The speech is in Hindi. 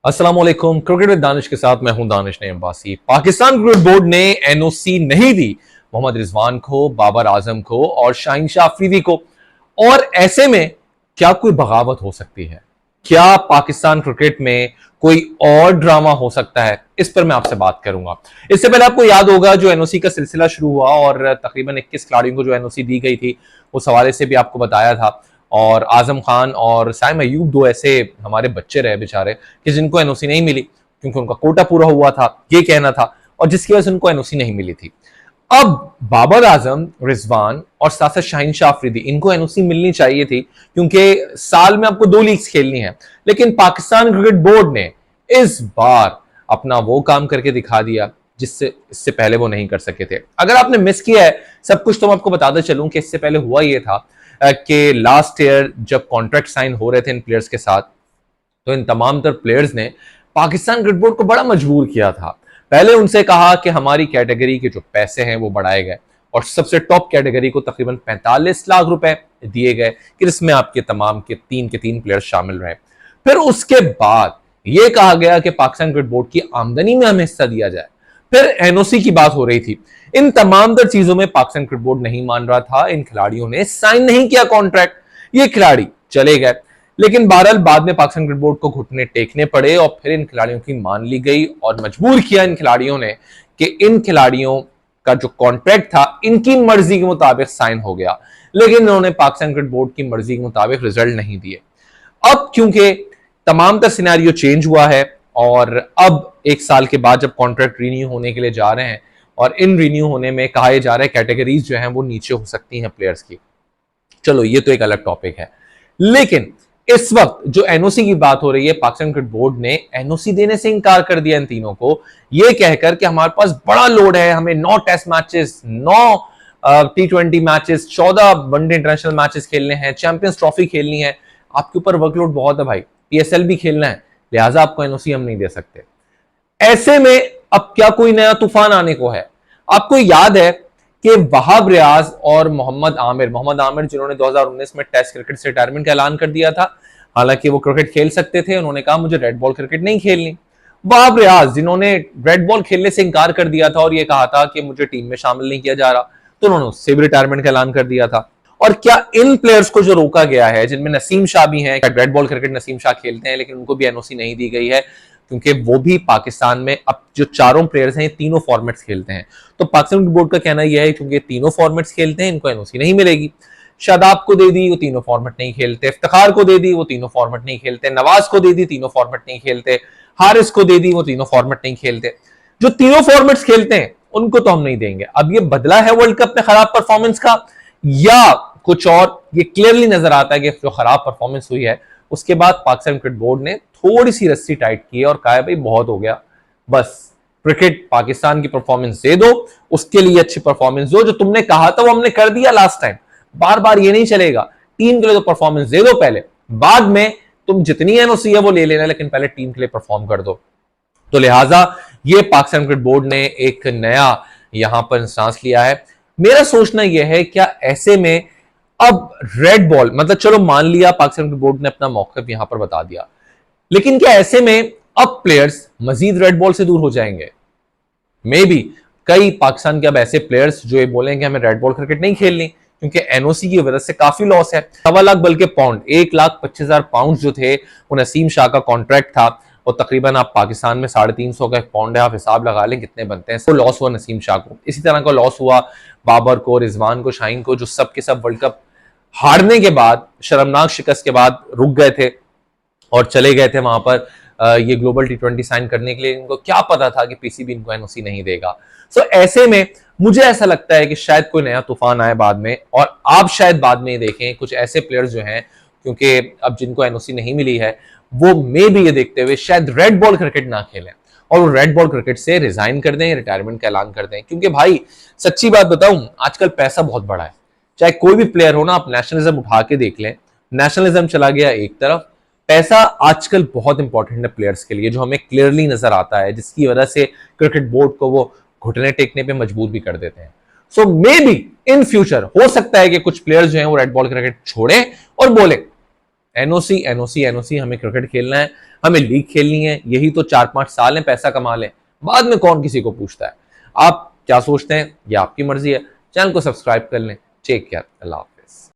अस्सलाम वालेकुम। क्रिकेट विद दानिश के साथ मैं हूं दानिश नईम अब्बासी। पाकिस्तान क्रिकेट बोर्ड ने एनओसी नहीं दी मोहम्मद रिजवान को, बाबर आजम को और शाहीन शाह अफरीदी को। और ऐसे में क्या कोई बगावत हो सकती है? क्या पाकिस्तान क्रिकेट में कोई और ड्रामा हो सकता है? इस पर मैं आपसे बात करूंगा। इससे पहले आपको याद होगा जो एनओसी का सिलसिला शुरू हुआ और तकरीबन 21 खिलाड़ियों को जो एनओसी दी गई थी, उस हवाले से भी आपको बताया था। और आजम खान और साइम अयूब दो ऐसे हमारे बच्चे रहे बेचारे कि जिनको एनओसी नहीं मिली क्योंकि उनका कोटा पूरा हुआ था, ये कहना था, और जिसकी वजह से उनको एनओसी नहीं मिली थी। अब बाबर आजम, रिजवान और साथ साथ शाहीन शाह अफरीदी, इनको एनओसी मिलनी चाहिए थी क्योंकि साल में आपको 2 लीग्स खेलनी है। लेकिन पाकिस्तान क्रिकेट बोर्ड ने इस बार अपना वो काम करके दिखा दिया जिससे इससे पहले वो नहीं कर सके थे। अगर आपने मिस किया है सब कुछ तो मैं आपको बताता चलूं कि इससे पहले हुआ ये था कि लास्ट ईयर जब कॉन्ट्रैक्ट साइन हो रहे थे इन प्लेयर्स के साथ, तो इन तमाम तर प्लेयर्स ने पाकिस्तान क्रिकेट बोर्ड को बड़ा मजबूर किया था। पहले उनसे कहा कि हमारी कैटेगरी के जो पैसे हैं वो बढ़ाए गए और सबसे टॉप कैटेगरी को तकरीबन 45 लाख रुपए दिए गए कि जिसमें आपके तमाम के तीन प्लेयर्स शामिल रहे। फिर उसके बाद यह कहा गया कि पाकिस्तान क्रिकेट बोर्ड की आमदनी में हमें हिस्सा दिया जाए। फिर एनओसी की बात हो रही थी। इन तमाम तर चीजों में पाकिस्तान क्रिकेट बोर्ड नहीं मान रहा था। इन खिलाड़ियों ने साइन नहीं किया कॉन्ट्रैक्ट, ये खिलाड़ी चले गए। लेकिन बहरहाल बाद में पाकिस्तान क्रिकेट बोर्ड को घुटने टेकने पड़े और फिर इन खिलाड़ियों की मान ली गई और मजबूर किया इन खिलाड़ियों ने कि इन खिलाड़ियों का जो कॉन्ट्रैक्ट था इनकी मर्जी के मुताबिक साइन हो गया। लेकिन इन्होंने पाकिस्तान क्रिकेट बोर्ड की मर्जी के मुताबिक रिजल्ट नहीं दिए। अब क्योंकि तमाम का सिनेरियो चेंज हुआ है और अब 1 साल के बाद जब कॉन्ट्रैक्ट रिन्यू होने के लिए जा रहे हैं और इन रिन्यू होने में कहा जा रहा है कैटेगरीज जो हैं वो नीचे हो सकती हैं प्लेयर्स की। चलो ये तो एक अलग टॉपिक है। लेकिन इस वक्त जो एनओसी की बात हो रही है, पाकिस्तान क्रिकेट बोर्ड ने एनओसी देने से इनकार कर दिया इन तीनों को, यह कहकर कि हमारे पास बड़ा लोड है, हमें 9 test matches, 9 T20 matches, 14 one day international matches खेलने हैं, चैंपियंस ट्रॉफी खेलनी है, आपके ऊपर वर्कलोड बहुत है भाई, पीएसएल भी खेलना है, लिहाजा आपको एनओसी हम नहीं दे सकते। ऐसे में अब क्या कोई नया तूफान आने को है? आपको याद है कि वहाब रियाज और मोहम्मद आमिर जिन्होंने 2019 में टेस्ट क्रिकेट से रिटायरमेंट का ऐलान कर दिया था, हालांकि वो क्रिकेट खेल सकते थे, उन्होंने कहा मुझे रेड बॉल क्रिकेट नहीं खेलनी। वहाब रियाज जिन्होंने रेड बॉल खेलने से इंकार कर दिया था और ये कहा था कि मुझे टीम में शामिल नहीं किया जा रहा, तो उन्होंने उससे भी रिटायरमेंट का ऐलान कर दिया था। और क्या इन प्लेयर्स को जो रोका गया है, जिनमें नसीम शाह भी हैं, red ball cricket Naseem Shah खेलते हैं लेकिन उनको भी एनओसी नहीं दी गई है क्योंकि वो भी पाकिस्तान में अब जो चारों प्लेयर्स हैं तीनों फॉर्मेट्स खेलते हैं, तो पाकिस्तान बोर्ड का कहना यह है क्योंकि तीनों फॉर्मेट्स खेलते हैं इनको एनओसी नहीं मिलेगी। शादाब को दे दी, वो तीनों फॉर्मेट नहीं खेलते। इफ्तिखार को दे दी, वो तीनों फॉर्मेट नहीं खेलते। नवाज को दे दी, तीनों फॉर्मेट नहीं खेलते। हारिस को दे दी, वो तीनों फॉर्मेट नहीं खेलते। जो तीनों फॉर्मेट्स खेलते हैं उनको तो हम नहीं देंगे। अब ये बदला है वर्ल्ड कप में खराब परफॉर्मेंस का या कुछ और? ये क्लियरली नजर आता है कि जो खराब परफॉर्मेंस हुई है उसके बाद पाकिस्तान क्रिकेट बोर्ड ने थोड़ी सी रस्सी टाइट की है और कहा है भाई बहुत हो गया, बस क्रिकेट पाकिस्तान की परफॉर्मेंस दे दो, उसके लिए अच्छी परफॉर्मेंस दो। जो तुमने कहा था वो हमने कर दिया लास्ट टाइम, बार बार ये नहीं चलेगा। टीम के लिए तो परफॉर्मेंस दे दो पहले, बाद में तुम जितनी एनओसी है वो ले लेना, लेकिन पहले टीम के लिए परफॉर्म कर दो। तो लिहाजा ये पाकिस्तान क्रिकेट बोर्ड ने एक नया यहां पर सांस लिया है। मेरा सोचना यह है क्या ऐसे में अब रेड बॉल, मतलब चलो मान लिया पाकिस्तान क्रिकेट बोर्ड ने अपना मौकफ यहां पर बता दिया, लेकिन क्या ऐसे में अब प्लेयर्स मजीद रेड बॉल से दूर हो जाएंगे? मे बी कई पाकिस्तान के अब ऐसे प्लेयर्स जो ये बोलेंगे हमें रेड बॉल क्रिकेट नहीं खेलनी क्योंकि एनओसी की वजह से काफी लॉस है। 1.25 लाख बल्कि पाउंड, 1,25,000 पाउंड जो थे वो नसीम शाह का कॉन्ट्रैक्ट था और तकरीबन आप पाकिस्तान में 350 का एक पाउंड है, आप हिसाब लगा लें कितने बनते हैं। तो लॉस हुआ नसीम शाह को, इसी तरह का लॉस हुआ बाबर को, रिजवान को, शाहीन को, जो सब के सब वर्ल्ड कप हारने के बाद, शर्मनाक शिकस्त के बाद रुक गए थे और चले गए थे वहां पर ये ग्लोबल T20 साइन करने के लिए। इनको क्या पता था कि पीसीबी इनको एनओसी नहीं देगा। सो ऐसे में मुझे ऐसा लगता है कि शायद कोई नया तूफान आए बाद में और आप शायद बाद में देखें कुछ ऐसे प्लेयर्स जो हैं, क्योंकि अब जिनको एनओसी नहीं मिली है वो मे भी ये देखते हुए शायद रेड बॉल क्रिकेट ना खेलें और वो रेड बॉल क्रिकेट से रिजाइन कर दें, रिटायरमेंट का ऐलान कर दें। क्योंकि भाई सच्ची बात बताऊं, आजकल पैसा बहुत बड़ा है। चाहे कोई भी प्लेयर हो ना, आप नेशनलिज्म उठा के देख लें, नेशनलिज्म चला गया एक तरफ, पैसा आजकल बहुत इंपॉर्टेंट है प्लेयर्स के लिए, जो हमें क्लियरली नजर आता है, जिसकी वजह से क्रिकेट बोर्ड को वो घुटने टेकने पे मजबूर भी कर देते हैं। सो मे बी इन फ्यूचर हो सकता है कि कुछ प्लेयर्स जो हैं वो रेड बॉल क्रिकेट छोड़ें और बोले एनओसी एनओसी एनओसी, हमें क्रिकेट खेलना है, हमें लीग खेलनी है, यही तो 4-5 साल है, पैसा कमा लें, बाद में कौन किसी को पूछता है। आप क्या सोचते हैं, ये आपकी मर्जी है। चैनल को सब्सक्राइब कर लें। टेक केयर, अल्लाह हाफिज।